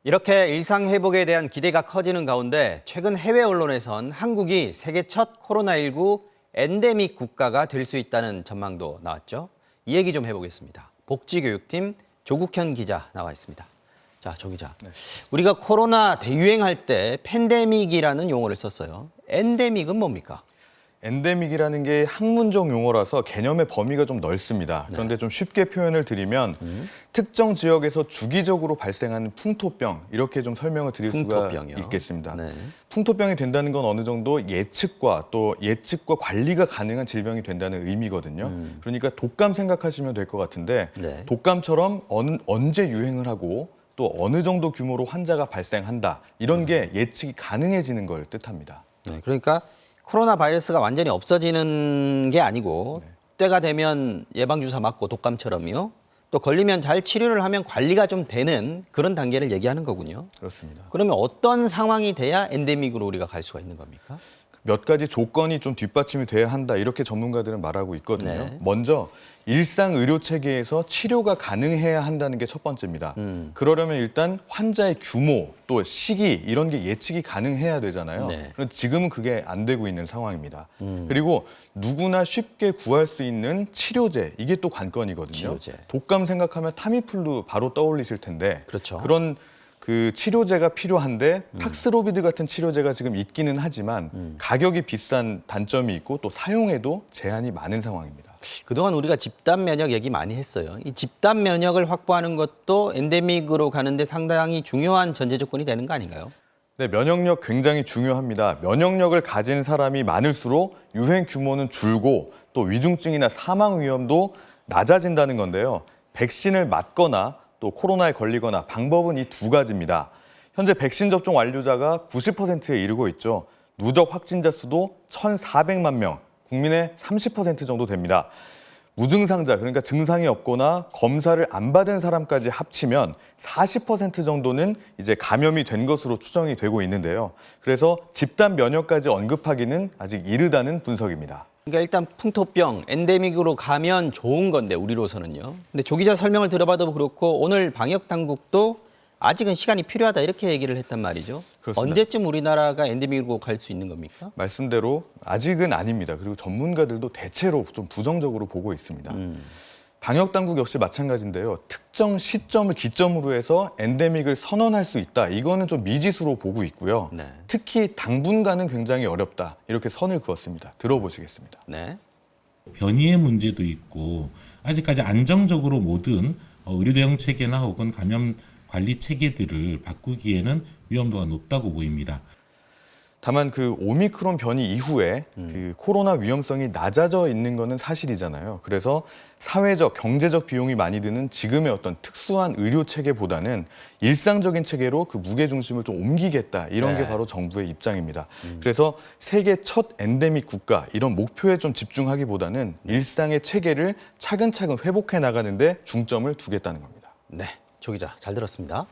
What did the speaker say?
이렇게 일상 회복에 대한 기대가 커지는 가운데 최근 해외 언론에선 한국이 세계 첫 코로나19 엔데믹 국가가 될 수 있다는 전망도 나왔죠. 이 얘기 좀 해보겠습니다. 복지교육팀 조국현 기자 나와 있습니다. 자, 조 기자. 우리가 코로나 대유행할 때 팬데믹이라는 용어를 썼어요. 엔데믹은 뭡니까? 엔데믹이라는 게 학문적 용어라서 개념의 범위가 좀 넓습니다. 그런데 좀 쉽게 표현을 드리면 특정 지역에서 주기적으로 발생하는 풍토병, 이렇게 좀 설명을 드릴 풍토병이요. 수가 있겠습니다. 네. 풍토병이 된다는 건 어느 정도 예측과 관리가 가능한 질병이 된다는 의미거든요. 그러니까 독감 생각하시면 될 것 같은데 네. 독감처럼 언제 유행을 하고 또 어느 정도 규모로 환자가 발생한다, 이런 게 예측이 가능해지는 걸 뜻합니다. 네, 그러니까 코로나 바이러스가 완전히 없어지는 게 아니고 때가 되면 예방주사 맞고 독감처럼요. 또 걸리면 잘 치료를 하면 관리가 좀 되는 그런 단계를 얘기하는 거군요. 그렇습니다. 그러면 어떤 상황이 돼야 엔데믹으로 우리가 갈 수가 있는 겁니까? 몇 가지 조건이 좀 뒷받침이 돼야 한다, 이렇게 전문가들은 말하고 있거든요. 네. 먼저 일상 의료 체계에서 치료가 가능해야 한다는 게 첫 번째입니다. 그러려면 일단 환자의 규모 또 시기, 이런 게 예측이 가능해야 되잖아요. 네. 그런데 지금은 그게 안 되고 있는 상황입니다. 그리고 누구나 쉽게 구할 수 있는 치료제, 이게 또 관건이거든요. 치료제. 독감 생각하면 타미플루 바로 떠올리실 텐데 그렇죠. 그런 그 치료제가 필요한데 팍스로비드 같은 치료제가 지금 있기는 하지만 가격이 비싼 단점이 있고 또 사용에도 제한이 많은 상황입니다. 그동안 우리가 집단 면역 얘기 많이 했어요. 이 집단 면역을 확보하는 것도 엔데믹으로 가는데 상당히 중요한 전제 조건이 되는 거 아닌가요? 네, 면역력 굉장히 중요합니다. 면역력을 가진 사람이 많을수록 유행 규모는 줄고 또 위중증이나 사망 위험도 낮아진다는 건데요. 백신을 맞거나 또 코로나에 걸리거나 방법은 이 두 가지입니다. 현재 백신 접종 완료자가 90%에 이르고 있죠. 누적 확진자 수도 1,400만 명, 국민의 30% 정도 됩니다. 무증상자, 그러니까 증상이 없거나 검사를 안 받은 사람까지 합치면 40% 정도는 이제 감염이 된 것으로 추정이 되고 있는데요. 그래서 집단 면역까지 언급하기는 아직 이르다는 분석입니다. 그러니까 일단 풍토병, 엔데믹으로 가면 좋은 건데 우리로서는요. 근데 조 기자 설명을 들어봐도 그렇고 오늘 방역 당국도 아직은 시간이 필요하다 이렇게 얘기를 했단 말이죠. 그렇습니다. 언제쯤 우리나라가 엔데믹으로 갈 수 있는 겁니까? 말씀대로 아직은 아닙니다. 그리고 전문가들도 대체로 좀 부정적으로 보고 있습니다. 방역 당국 역시 마찬가지인데요. 특정 시점을 기점으로 해서 엔데믹을 선언할 수 있다, 이거는 좀 미지수로 보고 있고요. 네. 특히 당분간은 굉장히 어렵다, 이렇게 선을 그었습니다. 들어보시겠습니다. 네. 변이의 문제도 있고 아직까지 안정적으로 모든 의료 대응 체계나 혹은 감염 관리 체계들을 바꾸기에는 위험도가 높다고 보입니다. 다만 그 오미크론 변이 이후에 그 코로나 위험성이 낮아져 있는 거는 사실이잖아요. 그래서 사회적, 경제적 비용이 많이 드는 지금의 어떤 특수한 의료 체계보다는 일상적인 체계로 그 무게 중심을 좀 옮기겠다, 이런 네. 게 바로 정부의 입장입니다. 그래서 세계 첫 엔데믹 국가, 이런 목표에 좀 집중하기보다는 일상의 체계를 차근차근 회복해 나가는데 중점을 두겠다는 겁니다. 네. 조 기자 잘 들었습니다.